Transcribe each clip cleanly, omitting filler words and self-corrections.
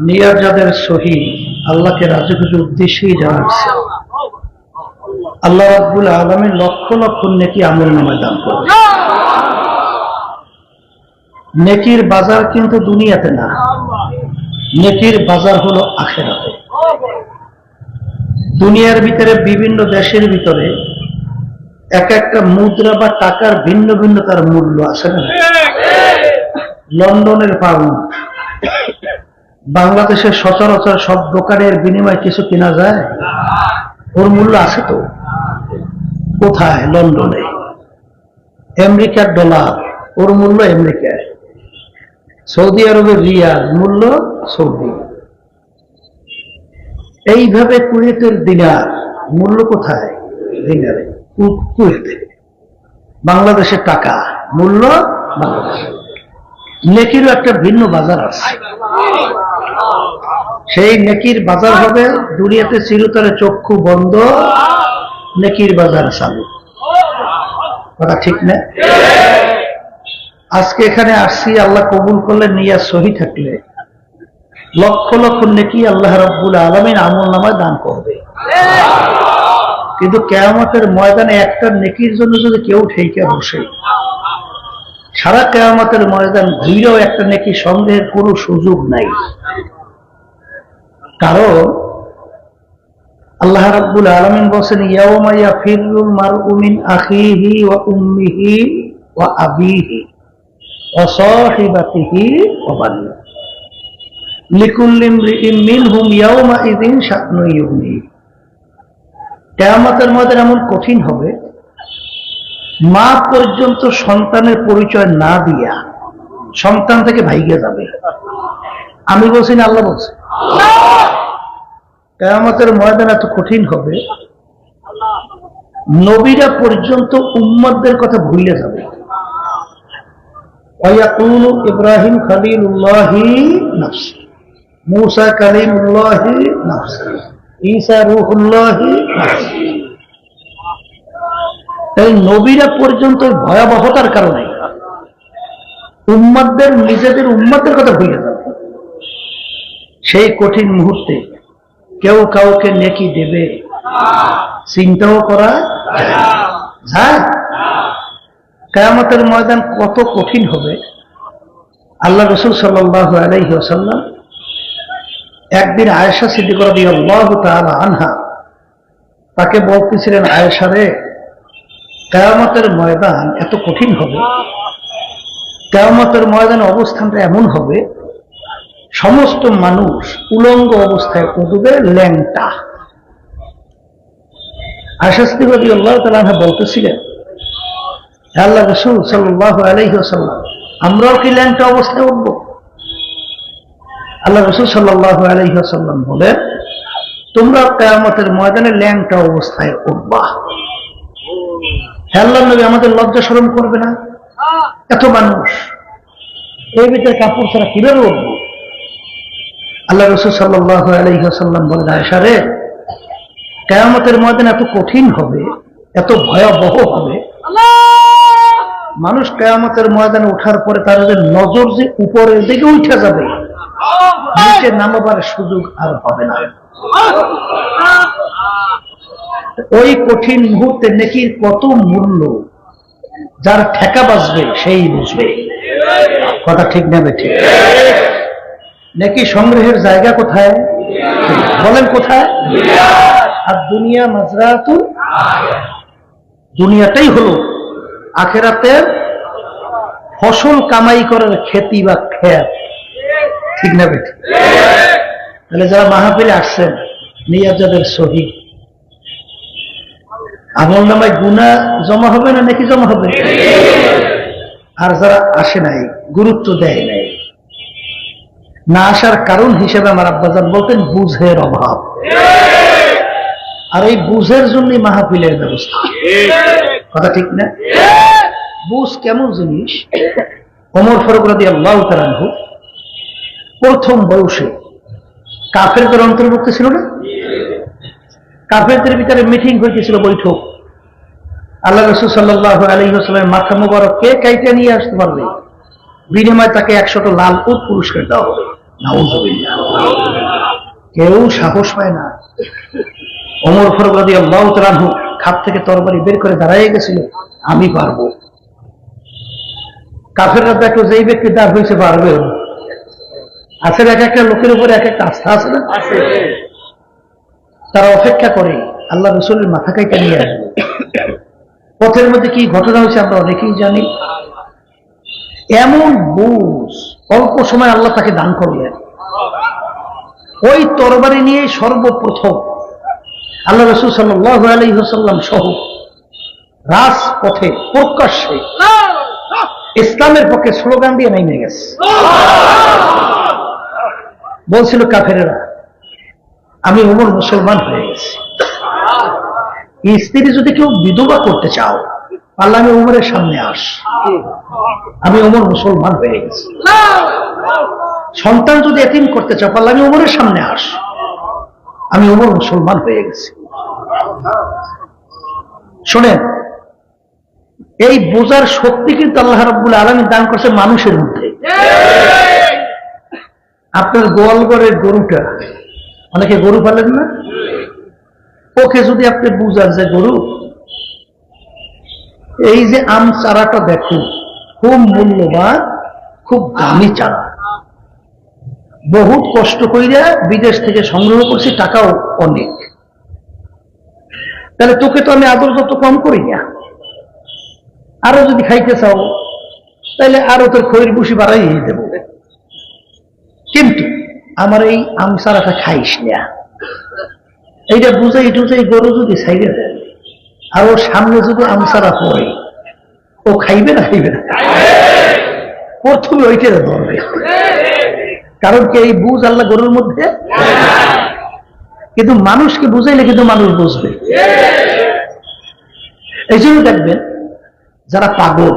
নিয়ত যাদের সহি আল্লাহকে রাজি খুশির উদ্দেশ্যেই জানাচ্ছে, আল্লাহ রাব্বুল আলামিন লক্ষ লক্ষ নেকি আমলনামায় দান করবে। নেকির বাজার কিন্তু দুনিয়াতে না, নেকির বাজার হলো আখিরাতে। দুনিয়ার ভিতরে বিভিন্ন দেশের ভিতরে এক একটা মুদ্রা বা টাকার ভিন্ন ভিন্ন তার মূল্য আছে না। লন্ডনের পাউন্ড বাংলাদেশের সচরাচর সব দোকানের বিনিময়ে কিছু কেনা যায়? ওর মূল্য আছে তো। কোথায়? লন্ডনে। আমেরিকার ডলার, ওর মূল্য আমেরিকায়। সৌদি আরবের রিয়াল মূল্য সৌদি। এইভাবে কুয়েতের দিনার মূল্য কোথায়? দিনারে। কুয়েতে। বাংলাদেশের টাকা মূল্য বাংলাদেশে। নেকিরও একটা ভিন্ন বাজার আছে। সেই নেকির বাজার হবে দুনিয়াতে চিরতরে চক্ষু বন্ধ, নেকির বাজার চালু। কথা ঠিক না? আজকে এখানে আসছি, আল্লাহ কবুল করলে, নিয়াত সহি থাকলে লক্ষ লক্ষ নেকি আল্লাহ রাব্বুল আলামিন আমলনামায় দান করবে। কিন্তু কিয়ামতের ময়দানে একটা নেকির জন্য যদি কেউ ঠেকে বসে, সারা কিয়ামতের ময়দান ঘিরেও একটা নেকি সন্দেহের কোনো সুযোগ নাই। কারণ আল্লাহ রাব্বুল আলামিন বলেন, ইয়াউমা ইয়াফিরুল মারউ মিন আখিহি ওয়া উম্মিহি ওয়া আবিহি ওয়া সাহিবাতিহি ওয়া বানিহি লিকুল্লি ইমরিইন মিনহুম ইয়াউমা ইযিন শা'নুন ইউগনি। কিয়ামতের ময়দান এমন কঠিন হবে, মা পর্যন্ত সন্তানের পরিচয় না দিয়া সন্তান থেকে ভাইগে যাবে। আমি বলছি না, আল্লাহ বলছে। কিয়ামতের ময়দান এত কঠিন হবে, নবীরা পর্যন্ত উম্মতদের কথা ভুলে যাবে। ওয়ায়াকুলু ইব্রাহিম খলিলুল্লাহি নাফসি, মূসা কালিমুল্লাহি নাফসি, ঈসা রূহুল্লাহি নাফসি। তাই নবীরা পর্যন্ত ভয়াবহতার কারণে উম্মতদের, নিজেদের উম্মতের কথা ভুলে যাবে। সেই কঠিন মুহূর্তে কেউ কাউকে নেকি দেবে চিন্তাও করা যায়? কিয়ামতের ময়দান কত কঠিন হবে। আল্লাহ রাসূল সাল্লাল্লাহু আলাইহি ওয়াসাল্লাম একদিন আয়েশা সিদ্দিকা রাদিয়াল্লাহু তাআলা আনহা তাকে বলতেছিলেন, আয়েশা রে, কিয়ামতের ময়দান এত কঠিন হবে, কিয়ামতের ময়দান অবস্থানটা এমন হবে, সমস্ত মানুষ উলঙ্গ অবস্থায় উঠবে, ল্যাংটা। আয়েশা সিদ্দিকা রাদিয়াল্লাহু তাআলা আনহা বলতেছিলেন, আল্লাহ রাসূল সাল্লাল্লাহু আলাইহি ওয়াসাল্লাম, আমরাও কি ল্যাংটা অবস্থায় উঠব? আল্লাহ রাসূল সাল্লাল্লাহু আলাইহি ওয়াসাল্লাম বলেন, তোমরা কিয়ামতের ময়দানে ল্যাংটা অবস্থায় উঠবা। আল্লাহর নবী, আমাদের লজ্জা শরম করবে না? এত মানুষ, এই ভিতরে কাপড় ছাড়া কিভাবে উঠব? আল্লাহ রাসূল সাল্লাল্লাহু আলাইহি ওয়াসাল্লাম বলেন, আয়েশা রে, কিয়ামতের ময়দান এত কঠিন হবে, এত ভয়াবহ হবে, মানুষ কিয়ামতের ময়দানে ওঠার পরে তার নজর যে উপরের দিকে উঠে যাবে, নিচে নামাবার সুযোগ আর হবে না। ওই কঠিন মুহূর্তে নেকির কত মূল্য যার ঠেকা বাজবে সেই বুঝবে। কথা ঠিক নেবে? ঠিক। নেকি সংগ্রহের জায়গা কোথায়? বলেন কোথায়? আর দুনিয়া মাজরাতুল, দুনিয়াটাই হলো আখিরাতের ফসল কামাই করার খেতি বা ক্ষেত। ঠিক না বেঠিক? তাহলে যারা মাহফিলে আসছেন, নিয়ত যাদের সহি, আমলনামায় গুনাহ জমা হবে না নাকি জমা হবে? আর যারা আসে নাই, গুরুত্ব দেয় নাই, না আসার কারণ হিসেবে আমার আব্বাজান বলতেন বুঝের অভাব। আর এই বুঝের জন্যই মাহফিলের ব্যবস্থা। কথা ঠিক না? বুঝ কেমন জিনিস? ওমর ফারুক রাদিয়াল্লাহু তাআলা আনহু প্রথম বয়সে কাফেরদের অন্তর্ভুক্ত ছিল না? কাফেরদের ভিতরে মিটিং হইতেছিল, বৈঠক। আল্লাহ রাসূল সাল্লাল্লাহু আলাইহি ওয়াসাল্লামের মাথা মুবারক কে কাইটা নিয়ে আসতে পারবে? বিনিময়ে তাকে 100টা লাল উট পুরস্কার দেওয়া হবে। নাউযুবিল্লাহ। কেউ সাহস পায় না। ওমর ফারুক রাদিয়াল্লাহু তাআলা আনহু খাপ থেকে তরবারি বের করে দাঁড়ায় গেছিল, আমি পারবো। কাফেররা দেখলো যেই ব্যক্তি দাঁড় হয়েছে পারবে। আছে এক একটা লোকের উপরে এক একটা আস্থা আছে না, তারা অপেক্ষা করে আল্লাহ রাসূলের মাথা কাইটা নিয়ে আসবে। পথের মধ্যে কি ঘটনা হয়েছে আমরা অনেকেই জানি। এমন বুঝ অল্প সময় আল্লাহ তাকে দান করলেন। ওই তরবারি নিয়ে সর্বপ্রথম আল্লাহ রাসূল সাল্লাল্লাহু আলাইহি ওয়াসাল্লাম সহ রাজপথে প্রকাশ্যে ইসলামের পক্ষে স্লোগান দিয়ে নেমে গেছে। বলছিল কাফেরেরা, আমি ওমর মুসলমান হয়ে গেছি। স্ত্রী যদি কেউ বিধবা করতে চাও, পারলে আমি ওমরের সামনে আস, আমি ওমর মুসলমান হয়ে গেছি। সন্তান যদি এতিম করতে চাও, পারলে আমি ওমরের সামনে আস, আমি ওমর মুসলমান হয়ে গেছি। শোনেন, এই বোঝার শক্তি কিন্তু আল্লাহ রাব্বুল আলামিন দান করছে মানুষের মধ্যে। আপনার গোয়ালঘরের গরুটা, অনেকে গরু পালেন না, ওকে যদি আপনি বুঝান যে গরু, এই যে আম চারাটা দেখুন, খুব মূল্যবান, খুব দামি চারা, বহুত কষ্ট কইরা বিদেশ থেকে সংগ্রহ করছি, টাকাও অনেক, তাহলে তোকে তো আমি আদর যত কম করি না, আরো যদি খাইতে চাও তাহলে আরো তোর খৈর বুসি বাড়াই দেব, কিন্তু আমার এই আম চারাটা খাইস না। এইটা বুঝাই টুজাই গরু যদি ছাইড়ে দেয় আর ওর সামনে যদি আম চারা পড়ে, ও খাইবে না? খাইবে না। প্রথমে ওইটা ধরবে, কারণ কি এই বুঝ আল্লাহ গরুর মধ্যে। কিন্তু মানুষকে বুঝাইলে কিন্তু মানুষ বুঝবে। এই জন্য দেখবেন যারা পাগল,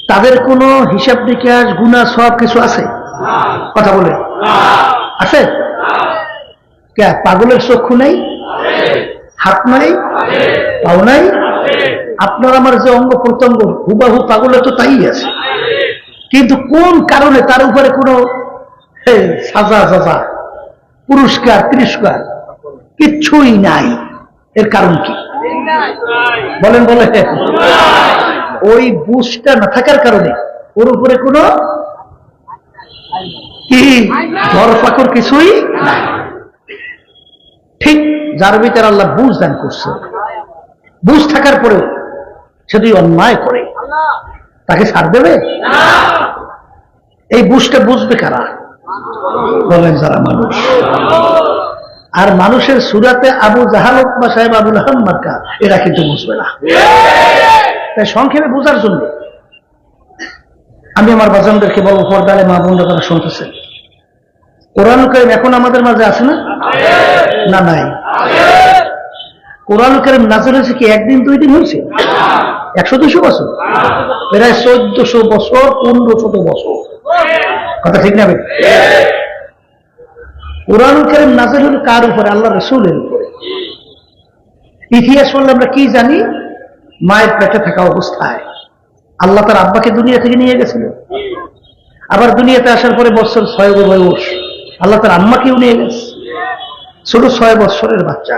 তাদের কোনো হিসাব নিকাশ গুনাহ সওয়াব কিছু আছে? কথা বলে আছে? কে পাগলের চক্ষু নাই, হাত নাই, পাও নাই? আপনার আমার যে অঙ্গ প্রত্যঙ্গ হুবাহু পাগলের তো তাই আছে, কিন্তু কোন কারণে তার উপরে কোনো সাজা সাজা পুরস্কার তিরস্কার কিচ্ছুই নাই। এর কারণ কি বলেন? বলে ওই বুঝটা না থাকার কারণে ওর উপরে কোনো কি ধরপাকড় কিছুই নাই। ঠিক যার ভিতরে আল্লাহ বুঝ দান করছে, বুঝ থাকার পরেও সে যদি অন্যায় করে, তাকে ছাড় দেবে? এই বুঝটা বুঝবে কারা? বলেন যারা মানুষ। আর মানুষের সুরাতে আবু জাহাল বা সাহেব আবুল আহম মার্কা, এরা কিন্তু বুঝবে না। তাই সংক্ষেপে বোঝার জন্য আমি আমার বাজানদেরকে বলবো, পর্দালে মা বোনরা কথা শুনতেছে, কোরআন কারীম এখন আমাদের মাঝে আছে না? না নাই। কোরআন কারীম নাযিল হয়েছে কি একদিন দুই দিন হয়েছে? 100-200 বছর, প্রায় 1400 বছর, 1500 বছর। কথা ঠিক না? কোরআন কারীম নাযিল হলো কার উপরে? আল্লাহ রাসূলের উপরে। ইতিহাস বললে আমরা কি জানি? মায়ের পেটে থাকা অবস্থায় আল্লাহ তার আব্বাকে দুনিয়া থেকে নিয়ে গেছিল, আবার দুনিয়াতে আসার পরে বছর 6 বয়স আল্লাহ তার আম্মাকেও নিয়ে গেছে। ছোট 6 বছরের বাচ্চা,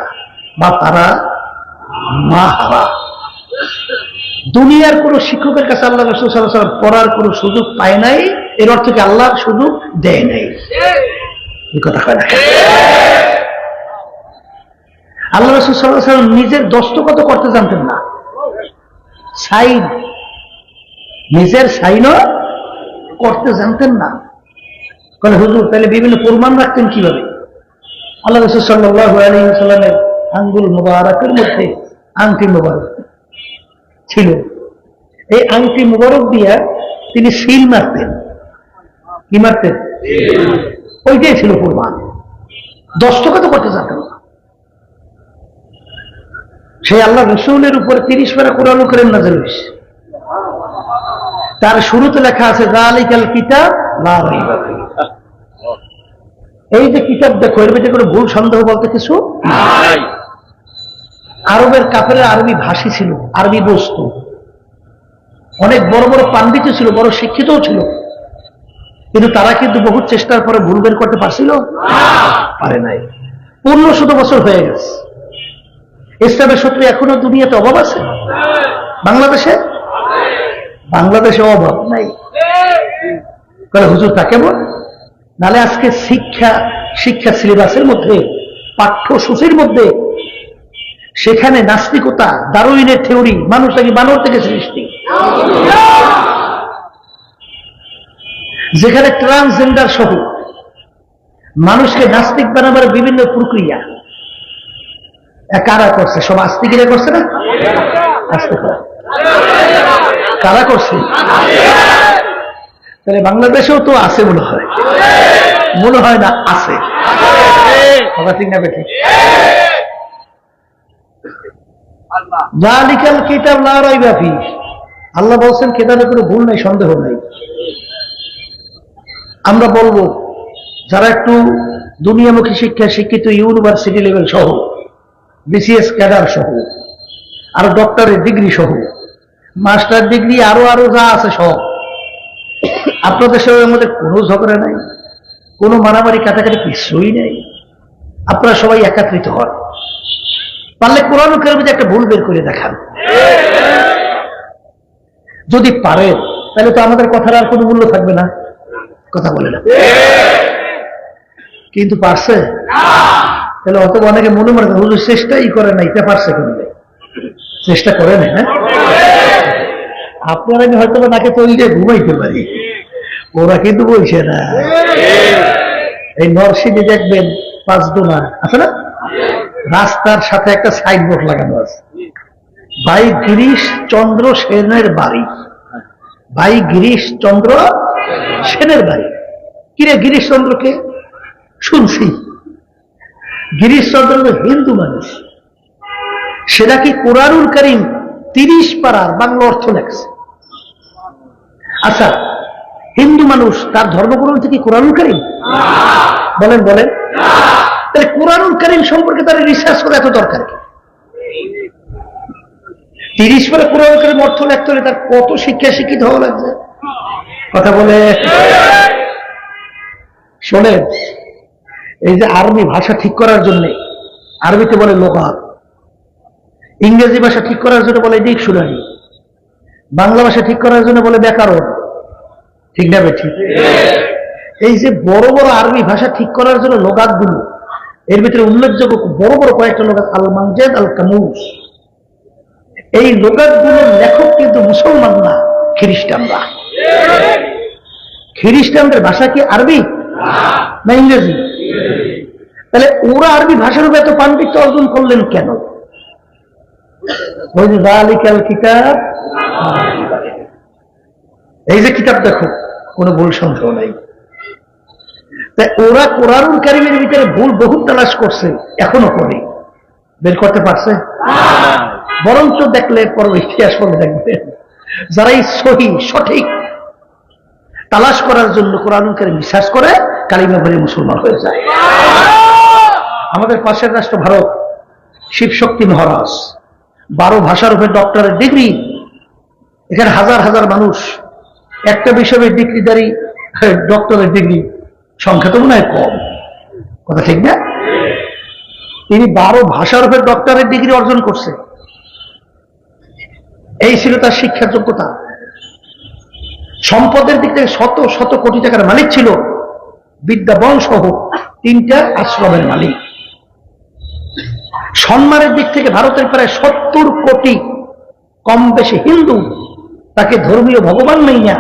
বা তারা মা হারা। দুনিয়ার কোন শিক্ষকের কাছে আল্লাহ রাসূল সাল্লাল্লাহু আলাইহি ওয়াসাল্লাম পড়ার কোন সুযোগ পায় নাই। এর অর্থ কি আল্লাহ সুযোগ দেয় নাই? এই কথা হয় না। আল্লাহ রাসূল সাল্লাল্লাহু আলাইহি ওয়াসাল্লাম নিজের দস্তখত করতে জানতেন না, সাইন, নিজের সাইনও করতে জানতেন না। বলে হুজুর তাহলে বিভিন্ন প্রমাণ রাখতেন কিভাবে? আল্লাহ রাসূল সাল্লাল্লাহু আলাইহি ওয়াসাল্লামের আঙ্গুল মুবারকের মধ্যে আংটি মুবারক ছিল। এই আংটি মুবারক দিয়া তিনি সিল মারতেন। কি মারতেন? ওইটাই ছিল প্রমাণ। দস্তখত করতে জানতেন না। সেই আল্লাহ রাসূলের উপরে 30 পারা কোরআন কারীম নাযিল হয়েছে। তার শুরুতে লেখা আছে যালিকাল কিতাব লা রাইবা ফীহি। এই যে কিতাব দেখো, এর ভিতরে কোনো ভুল সন্দেহ বলতে কিছু নাই। আরবের কাফেররা আরবি ভাষী ছিল, আরবি বুঝতো, অনেক বড় বড় পাণ্ডিত ছিল, বড় শিক্ষিতও ছিল, কিন্তু তারা কিন্তু বহু চেষ্টার পরে ভুল বের করতে পারছিল পারে নাই। 1500 বছর হয়ে গেছে। ইসলামের সত্যি এখনো দুনিয়াতে অভাব আছে? বাংলাদেশে অভাব নাই। হুজুর তা কেমন? নালে আজকে শিক্ষা সিলেবাসের মধ্যে, পাঠ্যসূচির মধ্যে সেখানে নাস্তিকতা, ডারউইনের থিওরি, মানুষ নাকি বানর থেকে সৃষ্টি, যেখানে ট্রান্সজেন্ডার সহ মানুষকে নাস্তিক বানাবার বিভিন্ন প্রক্রিয়া কারা করছে? সব আস্তিকেরা করছে না? কারা করছে? তাহলে বাংলাদেশেও তো আছে মনে হয় না আছে। ঠিক না বেঠিক? যালিকাল কিতাব লা রাইবা ফীহ, আল্লাহ বলছেন কিতাবে কোনো ভুল নাই, সন্দেহ নাই। আমরা বলবো যারা একটু দুনিয়ামুখী শিক্ষা শিক্ষিত, ইউনিভার্সিটি লেভেল সহ, বিসিএস ক্যাডার সহ, আর ডক্টরের ডিগ্রি সহ, মাস্টার ডিগ্রি, আরো যা আছে সব, আপনাদের সঙ্গে আমাদের কোনো ঝগড়া নাই, কোনো মারামারি কাটাকাটি কিছুই নেই। আপনারা সবাই একত্রিত হন, পারলে কোরআন কারিমে একটা ভুল বের করে দেখান। যদি পারেন তাহলে তো আমাদের কথার আর কোনো মূল্য থাকবে না। কথা বলে না, কিন্তু পারছে? তাহলে অত অনেকে মনে হুজুর চেষ্টাই করে নাই, তা পারছে করবে, চেষ্টা করে নাই। হ্যাঁ, আপনারা আমি হয়তো নাকে তৈরি দিয়ে ঘুমাইতে পারি, ওরা কিন্তু বলছে না। এই নরসিংদী দেখবেন 5 দোনা আছে না, রাস্তার সাথে একটা সাইনবোর্ড লাগানো আছে, ভাই গিরিশ চন্দ্র সেনের বাড়ি, ভাই গিরিশ চন্দ্র সেনের বাড়ি। কিরে গিরিশ চন্দ্রকে? শুনছি গিরিশ চন্দ্র হিন্দু মানুষ, সেটা কি কোরআনুল কারীম 30 পারার বাংলা অর্থ লেখছে। আচ্ছা, হিন্দু মানুষ, তার ধর্মগ্রন্থ কি কোরআনুল কারীম? বলেন তাহলে কোরআনুল কারীম সম্পর্কে তার রিসার্চ করে এত দরকার কি? 30 পারা কোরআনুল কারীম অর্থ লিখতে হলে তার কত শিক্ষিত হওয়া লাগছে? কথা বলে শোনেন, এই যে আরবি ভাষা ঠিক করার জন্য, আরবিতে বলে লোগাত, ইংরেজি ভাষা ঠিক করার জন্য বলে ডিকশনারি, বাংলা ভাষা ঠিক করার জন্য বলে ব্যাকরণ। ঠিক না বেঠিক? এই যে বড় বড় আরবি ভাষা ঠিক করার জন্য লোগাত গুলো, এর ভিতরে উল্লেখযোগ্য বড় বড় কয়েকটা লোগাত, আল মানজাদ, আল কামুস, এই লোগাত গুলোর লেখক কিন্তু মুসলমান না, খ্রিস্টানরা। খ্রিস্টানদের ভাষা কি আরবি না ইংরেজি? তাহলে ওরা আরবি ভাষার উপর এত পাণ্ডিত্য অর্জন করলেন কেন? যালিকাল কিতাব, এই যে কিতাব দেখো, কোনো ভুল সন্দেহ নাই। তাই ওরা কোরআনুল কারীমের ভিতরে ভুল বহু তালাশ করছে, এখনো করে বের করতে পারছে? বরঞ্চ দেখলে পর ইতিহাস পড়লে দেখবে, যারা এই সঠিক তালাশ করার জন্য কোরআনুল কারীম বিশ্বাস করে, কালিমা পড়ে মুসলমান হয়ে যায়। আমাদের পাশের রাষ্ট্র ভারত, শিবশক্তি মহারাজ 12 ভাষার উপরে ডক্টরের ডিগ্রি, এখানে হাজার হাজার মানুষ, একটা বিষয়ের ডিগ্রিধারী ডক্টরের ডিগ্রি সংখ্যা তো মনে হয় কম। কথা ঠিক না? তিনি 12 ভাষার উপরে ডক্টরের ডিগ্রি অর্জন করছে, এই ছিল তার শিক্ষার যোগ্যতা। সম্পদের দিক থেকে শত শত কোটি টাকার মালিক ছিল, বিদ্যাবন সহ 3টা আশ্রমের মালিক। সম্মানের দিক থেকে ভারতের প্রায় 70 কোটি কম বেশি হিন্দু তাকে ধর্মীয় ভগবান মাইয়া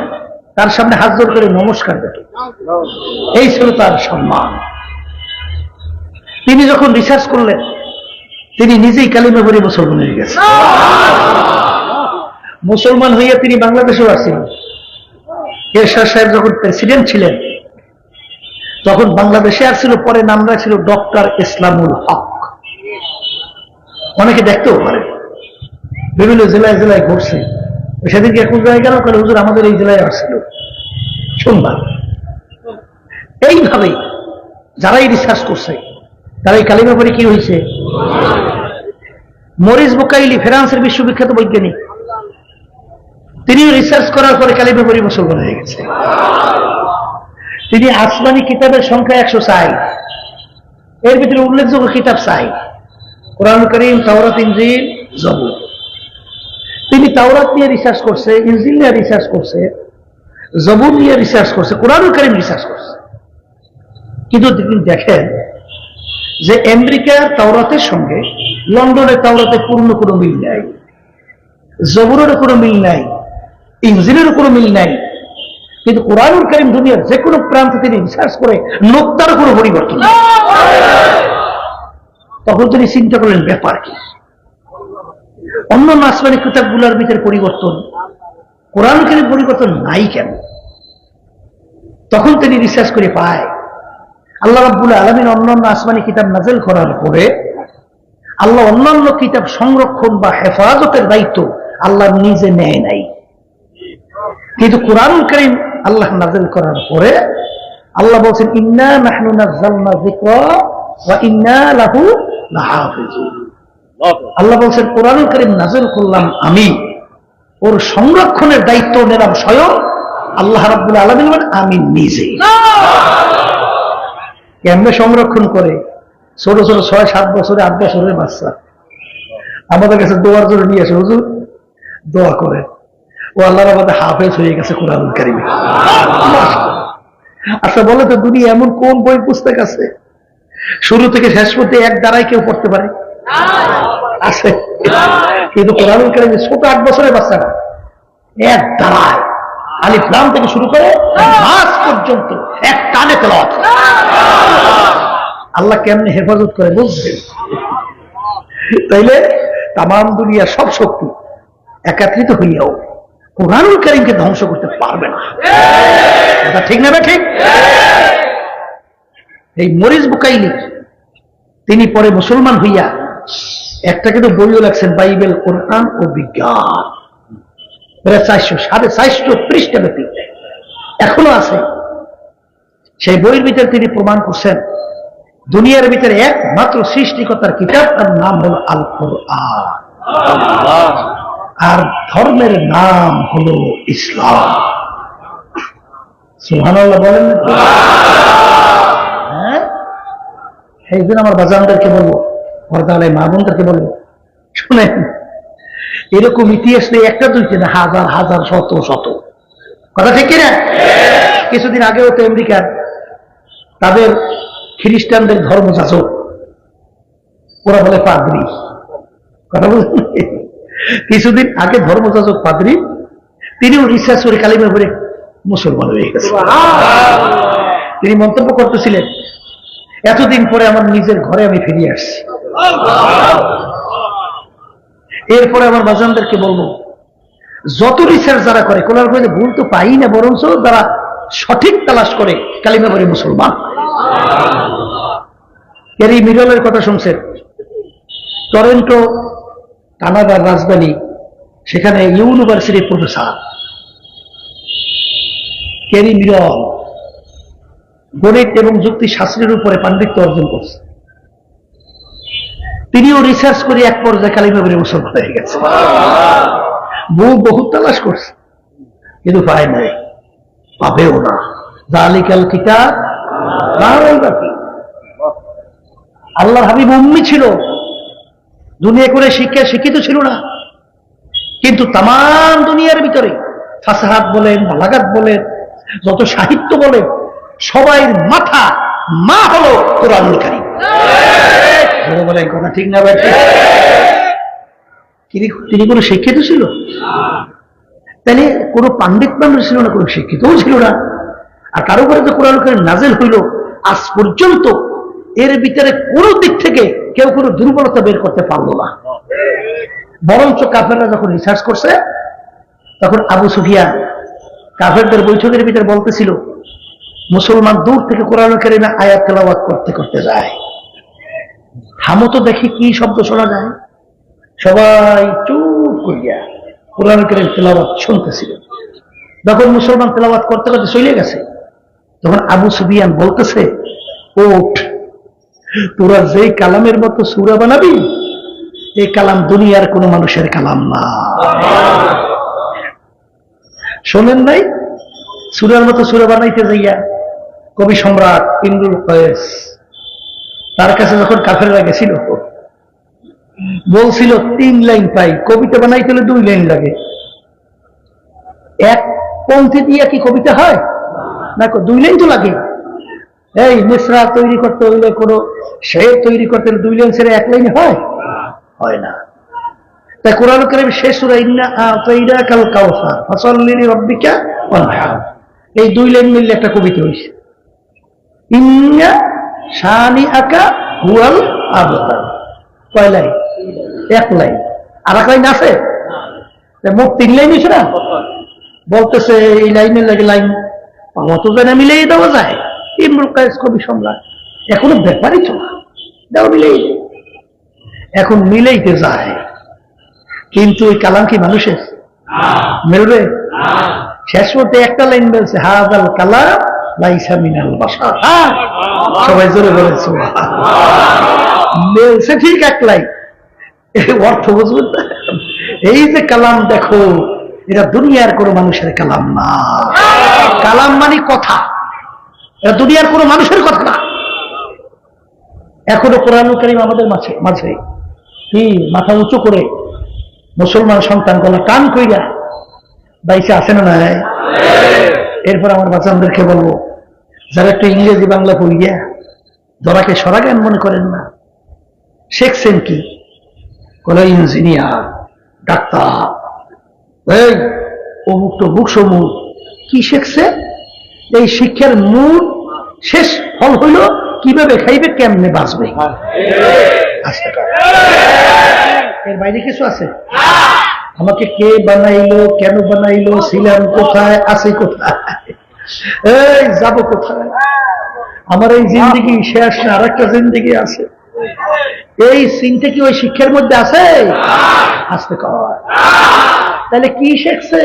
তার সামনে হাত জোড় করে নমস্কার করত, এই ছিল তার সম্মান। তিনি যখন রিসার্চ করলেন, তিনি নিজেই কালিমা পড়ে মুসলমান হয়ে গেছেন। মুসলমান হইয়া তিনি বাংলাদেশেও আসছিলেন। এরশাদ সাহেব যখন প্রেসিডেন্ট ছিলেন, তখন বাংলাদেশে আসছিল, পরে নাম রাখছিল ডক্টর ইসলামুল হক। অনেকে দেখতেও পারে, বিভিন্ন জেলায় জেলায় ঘুরছে। সেদিনকে এখন জায়গায় গেল, কারণ হুজুর আমাদের এই জেলায় আসছিল, শুনবার। এইভাবে যারাই রিসার্চ করছে, তারা এই কালিমা পড়ে কি হয়েছে? মরিস বুকাইলি, ফ্রান্সের বিশ্ববিখ্যাত বৈজ্ঞানিক, তিনি রিসার্চ করার পরে কালিমা পড়ে মুসলমান হয়ে গেছে। তিনি আসমানি কিতাবের সংখ্যা 104, এর ভিতরে উল্লেখযোগ্য কিতাব 4, কোরআন কারীম, তাওরাত, ইনজিল, জবুর। তিনি তাওরাত নিয়ে রিসার্চ করছে, ইনজিল নিয়ে রিসার্চ করছে, জবুর নিয়ে রিসার্চ করছে, কোরআন কারীম রিসার্চ করছে। কিন্তু তিনি দেখেন যে আমেরিকার তাওরাতের সঙ্গে লন্ডনের তাওরাতে পূর্ণ কোনো মিল নাই, জবুরেরও কোনো মিল নাই, ইনজিলেরও কোনো মিল নাই। কিন্তু কোরআনুল কারীম দুনিয়ার যে কোনো প্রান্তে তিনি রিসার্চ করে নোক্তারও কোনো পরিবর্তন নেই। তখন তিনি চিন্তা করলেন ব্যাপার কি, অন্য আসমানি কিতাবগুলোর ভিতরে পরিবর্তন, কোরআনুল কারীম পরিবর্তন নাই কেন? তখন তিনি রিসার্চ করে পায় আল্লাহ রাব্বুল আলামিন অন্যান্য আসমানি কিতাব নাযিল করার পরে আল্লাহ অন্যান্য কিতাব সংরক্ষণ বা হেফাজতের দায়িত্ব আল্লাহ নিজে নেয় নাই। কিন্তু কোরআনুল কারীম আল্লাহ নাযিল করার পরে আল্লাহ বলছেন, ইন্না নাহনু নাযালনা যিকরা ওয়া ইন্না লাহু লাহাফিজুন। আল্লাহ বলছেন কোরআনুল কারীম নাযিল করলাম আমি, ওর সংরক্ষণের দায়িত্ব নিলাম স্বয়ং আল্লাহ রাব্বুল আলামিন, আমি নিজে। কেমনে সংরক্ষণ করে? ছোট ছোট 6-7 বছরে 8 বছরের বাচ্চা আমাদের কাছে দোয়ার জন্য নিয়ে আসে, হুজুর দোয়া করে, ও আল্লাহর আমাদের হাফেজ হয়ে গেছে কোরআনুল কারীমে। আচ্ছা বলে তো, দুনিয়া এমন কোন বই পুস্তক আছে শুরু থেকে শেষ পর্যন্ত এক দ্বারাই কেউ পড়তে পারে? আছে। কিন্তু কোরআনুল কারীমে ছোট 8 বছরের বাচ্চাটা এক দ্বারায় আলিফ লাম থেকে শুরু করে নাস পর্যন্ত এক টানে তেলাওয়াত। আল্লাহ কেমনে হেফাজত করে বুঝবেন? তাইলে তামাম দুনিয়া সব শক্তি একত্রিত হইয়াও কোরআনুল কারীমকে ধ্বংস করতে পারবে না। এটা ঠিক না? ঠিক। এই মরিস বুকাইলি তিনি পরে মুসলমান হইয়া একটা কিন্তু বইও লেখছেন, বাইবেল, কোরআন ও বিজ্ঞান, প্রায় 400-450 পৃষ্ঠা ব্যাপী, এখনো আছে। সেই বইয়ের ভিতরে তিনি প্রমাণ করছেন দুনিয়ার ভিতরে একমাত্র সৃষ্টিকর্তার কিতাব, তার নাম হল আল কোরআন, আর ধর্মের নাম হলো ইসলাম। সুবহানাল্লাহ বলেন। হ্যাঁ, এই জন্য আমার বাজানদেরকে বলবো, পর্দালে মা বোনদেরকে বলবো, শুনেন এরকম ইতিহাস নেই একটা দুইটা না, হাজার হাজার শত শত। কথা ঠিক কিনা? কিছুদিন আগেও তো আমেরিকার তাদের খ্রিস্টানদের ধর্মযাজক, ওরা বলে পাদ্রী, কথা বলছেন। কিছুদিন আগে ধর্মযাজক পাদ্রী, তিনিও রিসার্চ করে কালিমা পড়ে মুসলমান হয়ে গেছে। তিনি মন্তব্য করতেছিলেন, এতদিন পরে আমার নিজের ঘরে আমি ফিরে আসছি। এরপরে আমার বাজানদেরকে বলবো, যত রিসার্চ যারা করে কোরআন করে ভুল তো পাই না, বরঞ্চ যারা সঠিক তালাশ করে কালিমা পড়ে মুসলমান। ক্যারি মিরলের কথা শুনছেন, টরন্টো কানাডার রাজধানী, সেখানে ইউনিভার্সিটির প্রফেসর ক্যারি মিরল গণিত এবং যুক্তি শাস্ত্রের উপরে পাণ্ডিত্য অর্জন করছে। তিনিও রিসার্চ করে এক পর্যায়ে কালিমা পড়ে মুসলমান হয়ে গেছে। বহুত তালাশ করছে কিন্তু পায় নাই, পাবেও না। যালিকাল কিতাব লা রাইবা ফীহ। আল্লাহর হাবিব উম্মি ছিল, দুনিয়া করে শিক্ষিত ছিল না, কিন্তু তামাম দুনিয়ার ভিতরে ফাসাহাত বলেন, বালাগাত বলেন, যত সাহিত্য বলেন, সবাইর মাথা মা হলো কোরআনুল কারীম। বলেন কথা ঠিক না? তিনি কোনো শিক্ষিত ছিল? তাহলে কোনো পাণ্ডিত মানুষ ছিল না, কোনো শিক্ষিতও ছিল না। আর তার উপরে তো কোরআনুল কারীম নাযিল হইল, আজ পর্যন্ত এর ভিতরে কোনো দিক থেকে কেউ কোনো দুর্বলতা বের করতে পারলো না। বরঞ্চ কাফেররা যখন রিসার্চ করছে, তখন আবু সুফিয়ান কাফেরদের বৈঠকের ভিতরে বলতেছিল, মুসলমান দূর থেকে কোরআনুল কারীমে আয়াত তেলাওয়াত করতে করতে যায়, থামো তো দেখি কি শব্দ শোনা যায়। সবাই চুপ করিয়া কোরআনুল কারীম তেলাওয়াত শুনতেছিল। যখন মুসলমান তেলাওয়াত করতে করতে চলে গেছে, তখন আবু সুফিয়ান বলতেছে, ওঠ, তোরা যেই কালামের মতো সূরা বানাবি, এই কালাম দুনিয়ার কোনো মানুষের কালাম না। শোনেন নাই? সুরার মতো সুরা বানাইতে যাইয়া কবি সম্রাট ইমরুল কয়েস তার কাছে যখন কাফেররা গেছিল, বলছিল 3 লাইন পাই, কবিতা বানাইতে হলে 2 লাইন লাগে। এক পংক্তি দিয়ে কি কবিতা হয় না? 2 লাইন তো লাগে। এই মিসরা তৈরি করতে হইলে, কোনো শের তৈরি করতে হলে 2 লাইন ছেড়ে 1 লাইনে হয় না। তাই কোরআন কারীম শেষ সূরা ইন্না আতাইনাকাল কাউসার ফাসাল্লি লিরাব্বিকা ওয়ানহার, এই 2 লাইন মিললে একটা কবিতা হইছে। ইন্না শানিআকা হুয়াল আবতার, কয় লাইন? 1 লাইন। আর 1 লাইন আছে, মোট 3 লাইন হয়েছে না? বলতেছে এই লাইনের লাগে লাইন অত জানা মিলেই দেওয়া যায়। ইমরুল কায়েস কবি সম্রাট এখনো ব্যাপারই চলা দেওয়া মিলেই, এখন মিলেইতে যায়, কিন্তু ওই কালাম কি মানুষের মিলবে? শেষ করতে একটা লাইন বলছে, হাযাল কালাম লাইসা মিনাল বাশার। সবাই জোরে বলেন মিলছে ঠিক 1 লাইন, অর্থ বুঝবেন না। এই যে কালাম দেখো, এটা দুনিয়ার কোনো মানুষের কালাম না। কালাম মানে কথা, এটা দুনিয়ার কোনো মানুষের কথা না। এখনো কোরআনুল কারীম আমাদের মাঝে কি মাথা উঁচু করে মুসলমান সন্তান গলা টান কইরা বাইসে আসে না নাই? এরপর আমার বাচ্চাদেরকে বলবো, যারা একটু ইংরেজি বাংলা পড়িয়া ধরাকে সরাজ্ঞান মনে করেন না, শিখছেন কি? বলে ইঞ্জিনিয়ার, ডাক্তার, এই অমুক টমুক সমুক, কি শিখছে? এই শিক্ষার মূল শেষ ফল হইল কিভাবে খাইবে, কেমনে বাঁচবে। এর বাইরে কিছু আছে? আমাকে কে বানাইলো, কেন বানাইলো, ছিলাম কোথায়, আছি কোথায়, এই যাব কোথায়, আমার এই জিন্দেগি শেষ না, আর একটা জিন্দেগি আছে, এই চিন্তা কি ওই শিক্ষার মধ্যে আছে? আসতে কয়। তাহলে কি শিখছে?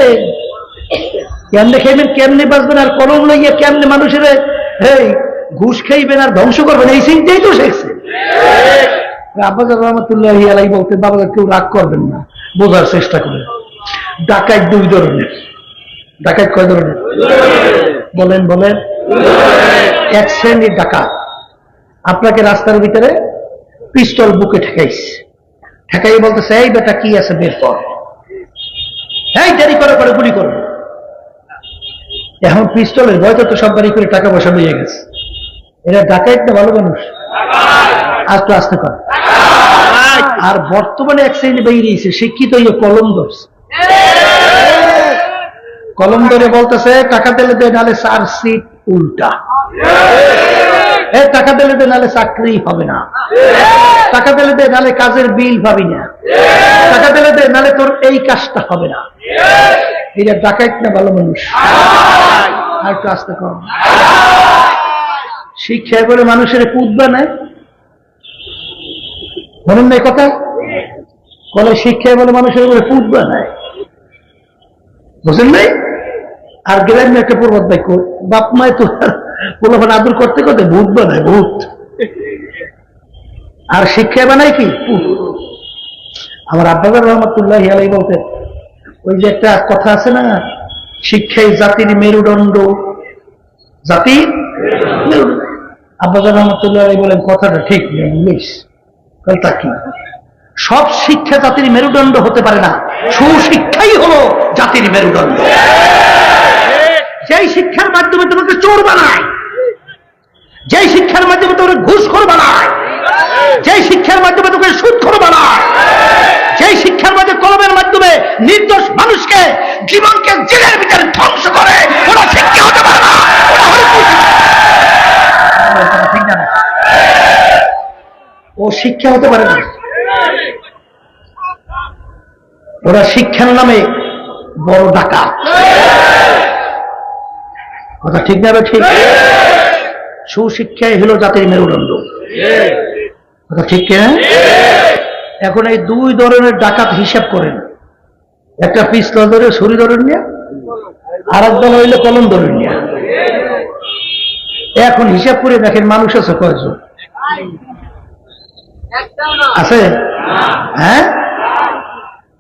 কেমনে খাইবেন, কেমনে বাঁচবেন, আর কলম লইয়া কেমনে মানুষের এই ঘুষ খাইবেন আর ধ্বংস করবেন, এই চিন্তাই তো শিখছে। আব্বাস রহমতুল্লাহি আলাইহি বলতে, বাবা কেউ রাগ করবেন না, বোঝার চেষ্টা করেন। ডাকাত 2 ধরনের। ডাকাত কয় ধরনের বলেন? বলেন। 1 শ্রেণীর ডাকাত আপনাকে রাস্তার ভিতরে পিস্তল বুকে ঠেকাই বলতেছে, এই বেটা কি আছে বের কর, এই দেরি করে পরে গুলি করবে। এখন পিস্তলের ভয় তো সব বাড়ি করে টাকা পয়সা নিয়ে গেছে। এরা ডাকাইত না ভালো মানুষ? আস্তে আস্তে কর। আর বর্তমানে 1 শ্রেণী বেরিয়েছে শিক্ষিত, কলম ধরছে, কলম ধরে বলতেছে টাকা দিলে দে, নাহলে চার্জশিট উল্টা, টাকা দিলে দে, নাহলে চাকরি হবে না, টাকা দিলে দে, নাহলে কাজের বিল পাবি না, টাকা দিলে দে, নাহলে তোর এই কাজটা হবে না। এটা ডাকাইত না ভালো মানুষ? আর একটু আস্তে কর। শিক্ষা করে মানুষের পুত বানায়, বলেন না কথা? বলে শিক্ষা বলে মানুষের উপরে পুত বানায়, বুঝেন নাই? আর গেলেন একটা পর্বত বাক্য, বাপ মায় তো পোলাপান আদর করতে করতে ভূত বানায়, ভূত। আর শিক্ষা বানায় কি? পুত। আমার আব্বাস রহমতুল্লাহি আলাইহি বলতেন, ওই যে একটা কথা আছে না, শিক্ষাই জাতির মেরুদণ্ড, জাতির মেরুদণ্ড। আব্বাস রহমতুল্লাহি আলাইহি বলেন কথাটা ঠিক নেই, তা কি? সব শিক্ষা জাতির মেরুদণ্ড হতে পারে না, সুশিক্ষাই হলো জাতির মেরুদণ্ড। যেই শিক্ষার মাধ্যমে তোমাকে চোর বানায়, যেই শিক্ষার মাধ্যমে তোমাকে ঘুষখোর বানায়, যেই শিক্ষার মাধ্যমে তোমাকে সুদখোর বানায়, যেই শিক্ষার মাধ্যমে কলমের মাধ্যমে নির্দোষ মানুষকে জীবনকে জেলের ভিতরে ধ্বংস করে, ওরা শিক্ষা হতে পারে না। ঠিক না? ও শিক্ষা হতে পারে না। ওরা শিক্ষার নামে বড় ডাকাত। কথা ঠিক না? ঠিক। সুশিক্ষাই হলো জাতির মেরুদণ্ড। কথা ঠিক না? এখন এই 2 ধরনের ডাকাত হিসাব করেন, একটা পিস্তল ধরে ছুরি ধরেন নিয়ে, আর এক দল হইলে কলম ধরেন নিয়ে। এখন হিসাব করে দেখেন মানুষ আছে কয়জন? আছে? হ্যাঁ,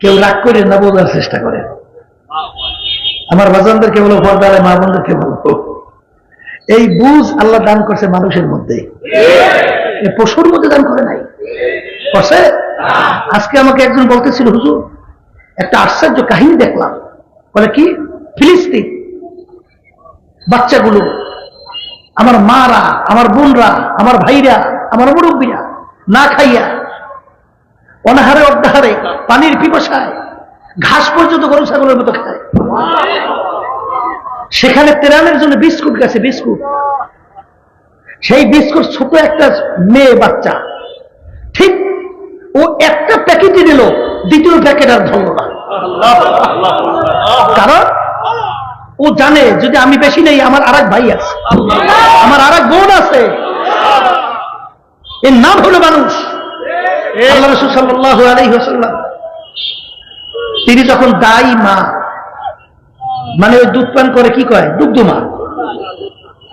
কেউ রাগ করে না, বোঝার চেষ্টা করেন। আমার বাজানদেরকে বলো, পর্দারে মা বোনদেরকে বলবো, এই বুঝ আল্লাহ দান করছে মানুষের মধ্যে, পশুর মধ্যে দান করে নাই। করছে? আজকে আমাকে একজন বলতেছিল, হুজুর একটা আশ্চর্য কাহিনী দেখলাম। বলে কি? ফিলিস্তিন বাচ্চাগুলো, আমার মারা, আমার বোনরা, আমার ভাইরা, আমার মুরব্বীরা না খাইয়া অনাহারে অর্ধাহারে পানির পিপাসায় ঘাস পর্যন্ত গরু ছাগলের মতো খায়। সেখানে তেরানের জন্য বিস্কুট গেছে, বিস্কুট। সেই বিস্কুট ছোট একটা মেয়ে বাচ্চা, ঠিক ও একটা প্যাকেটই নিল, দ্বিতীয় প্যাকেট আর ধরল না। কারণ ও জানে যদি আমি বেশি নেই, আমার আরেক ভাই আছে, আমার আরেক বোন আছে। এর নাম হলো মানুষ। আল্লাহ রাসূল সাল্লাল্লাহু আলাইহি ওয়াসাল্লাম তিনি যখন দাই মা, মানে ওই দুধ পান করে, কি কয়? দুগ্ধ মা।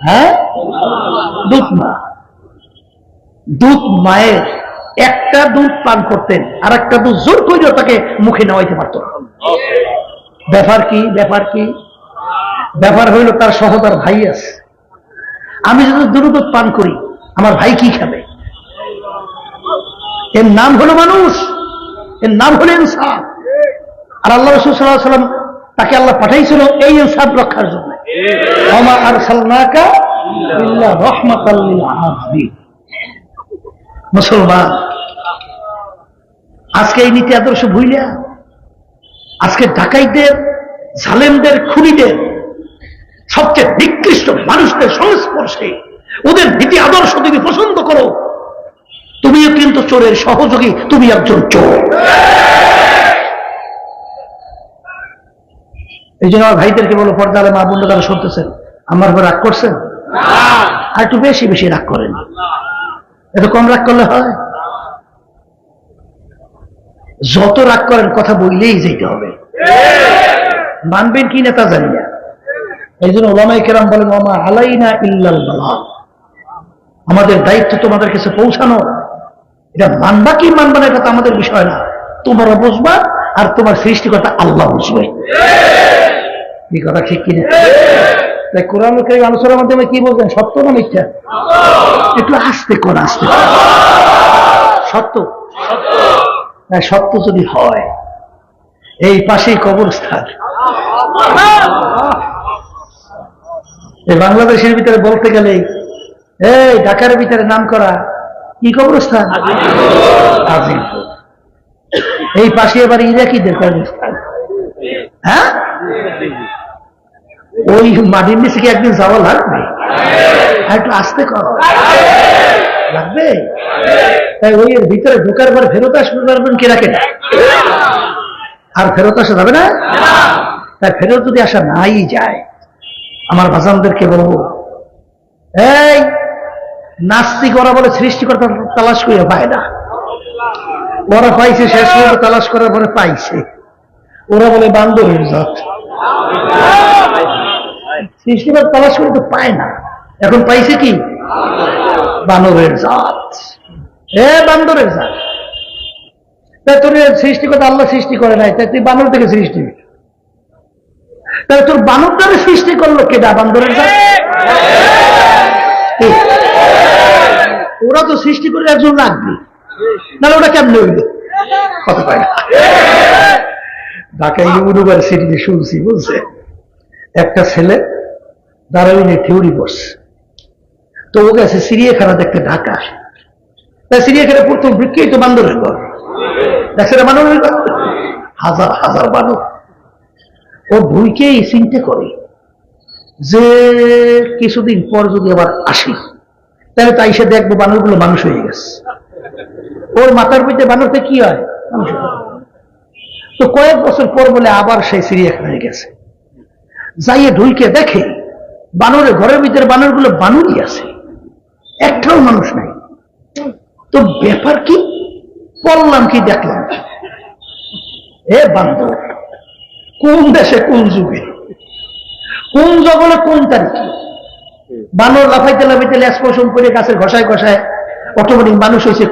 হ্যাঁ, দুধ মা। দুধ মায়ের একটা দুধ পান করতেন, আর একটা দুধ জোর করে তাকে মুখে নেওয়াইতে পারত না। ব্যাপার কি? ব্যাপার কি? ব্যাপার হইল তার সহোদর ভাই আছে। আমি যদি দুধ পান করি, আমার ভাই কি খাবে? এর নাম হলো মানুষ, এর নাম হলো ইনসাফ। আর আল্লাহ রাসূল সাল্লাল্লাহু আলাইহি ওয়াসাল্লাম তাকে আল্লাহ পাঠাইছিল এই ইনসাফ রক্ষার জন্য। ওয়া মা আরসালনাকা ইল্লা রাহমাতাল লিল আলামিন। মুসলমান, আজকে এই নীতি আদর্শ ভুইলা, আজকে ডাকাইদের, জালেমদের, খুনিদের, সবচেয়ে নিকৃষ্ট মানুষদের সংস্পর্শে ওদের নীতি আদর্শ তুমি পছন্দ করো, তুমিও কিন্তু চোরের সহযোগী, তুমি একজন চোর। এই জন্য আমার ভাইদেরকে বলো, পর্দারে মা বোনরা তারা শুনতেছেন, আমার উপর রাগ করছেন? আর একটু বেশি বেশি রাগ করেন। এত কম রাগ করলে হয়? যত রাগ করেন কথা বললেই যেতে হবে। মানবেন কি না তা জানি না। এই জন্য ওলামায়ে কেরাম বলেন, ওয়া মা আলাইনা ইল্লাল বালাগ, আমাদের দায়িত্ব তোমাদের কাছে পৌঁছানো। এটা মানবা কি মানবা না এটা তো আমাদের বিষয় না, তোমরা বুঝবা আর তোমার সৃষ্টিকর্তা আল্লাহ বুঝবে। এই কথা ঠিক কিনা? তাই কোরআন কারীম আলোচনার মাধ্যমে কি বলছেন? সত্য না মিথ্যা? একটু আস্তে কর, আস্তে। সত্য। সত্য যদি হয়, এই পাশেই কবরস্থান। এই বাংলাদেশের ভিতরে বলতে গেলে, এই ঢাকার ভিতরে নাম করা কি কবরস্থান? আজিমপুর। এই পাশে এবার ইরাকিদের কবরস্থান। হ্যাঁ, ওই মাটির নিচে কি একদিন যাওয়া লাগবে? একটু আস্তে করো, লাগবে। তাই ওই এর ভিতরে ঢোকার পর ফেরত আসতে পারবেন কেনা কেনা? আর ফেরত আসা যাবে না। তাই ফেরত যদি আসা নাই যায়, আমার বাজানদেরকে বলবো, এই নাস্তিক ওরা বলে সৃষ্টিকর্তা তালাশ করে পায় না, ওরা পাইছে শেষ পর্যন্ত তালাশ করার পরে পাইছে। ওরা বলে বান্দরের জাত, সৃষ্টিকর্তা তালাশ করে তো পায় না, এখন পাইছে কি? বানরের জাত। বান্দরের জাত। তাই তোর সৃষ্টিকর্তা আল্লাহ সৃষ্টি করে নাই, তাই তুই বানর থেকে সৃষ্টি। তাই তোর বানরটারে সৃষ্টি করলো কেডা? বান্দরের জাত। ওরা তো সৃষ্টি করে একজন রাখবে, না ওটা কেমনে হইল? কথা পায় না। ঢাকা ইউনিভার্সিটিতে শুনছি, বলছে একটা ছেলে দারুইনে থিওরি পড়ছে, তো ও গেছে চিড়িয়াখানা দেখতে ঢাকা। তাই চিড়িয়াখানা প্রথম বৃক্ষেই তো বান্দরের ঘর, দেখছে না বানরের ঘর, হাজার হাজার বানর। ও ভুইকেই চিন্তা করে যে কিছুদিন পর যদি আবার আসি, তাহলে তাই সে দেখবো বানরগুলো মানুষ হয়ে গেছে। ওর মাথার পিঠে বানরতে কি হয়? মানুষ। তো কয়েক বছর পর বলে আবার সেই চিড়িয়াখানায় গেছে, যাইয়ে ঢুইকে দেখে বানরের ঘরের ভিতরে বানরগুলো বানরই আছে, একটাও মানুষ নাই। তো ব্যাপার কি? বললাম কি দেখলাম, এ বান্দর কোন দেশে, কোন যুগে, কোন জগলে, কোন তারিখে বানর লাফাইতে লাফাইতে লেজ পশম করে গাছের ঘষায় ঘষায় অটোমেটিক মানুষ হয়েছে।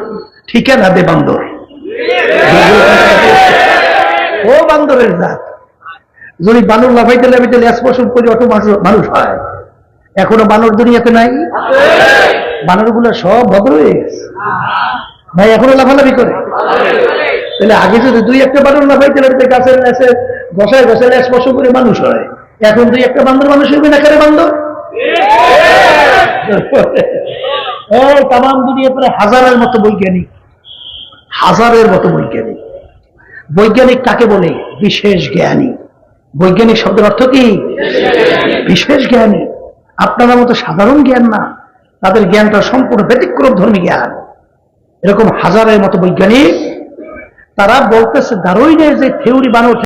ঠিকানা দে বান্দর, ও বান্দরের জাত। যদি বানর লাফাইতে লাফাইতে লেজ পশম করে অত মানুষ হয়, এখনো বানর দুনিয়াতে নাই? বানরগুলো সব ভদ্র হয়ে গেছে ভাই, এখনো লাফালাফি করে। তাহলে আগে যদি দুই একটা বানর লাফাইতে লাফাইতে গাছের লেসে ঘষায় ঘষায় লেজ পশম করে মানুষ হয়, এখন দুই একটা বান্দর মানুষ হইবে না? কেন বান্দর? এই তামাম দুনিয়াতে হাজারের মতো বৈজ্ঞানিক, হাজারের মতো বৈজ্ঞানিক। বৈজ্ঞানিক কাকে বলে? বিশেষ জ্ঞানী। বৈজ্ঞানিক শব্দের অর্থ কি? বিশেষ জ্ঞানী। আপনার মতো সাধারণ জ্ঞান না, তাদের জ্ঞানটা সম্পূর্ণ ব্যতিক্রম ধর্মী জ্ঞান। এরকম হাজারের মতো বৈজ্ঞানিক, তারা বলতেছে দারুইনের যে থিওরি বানানো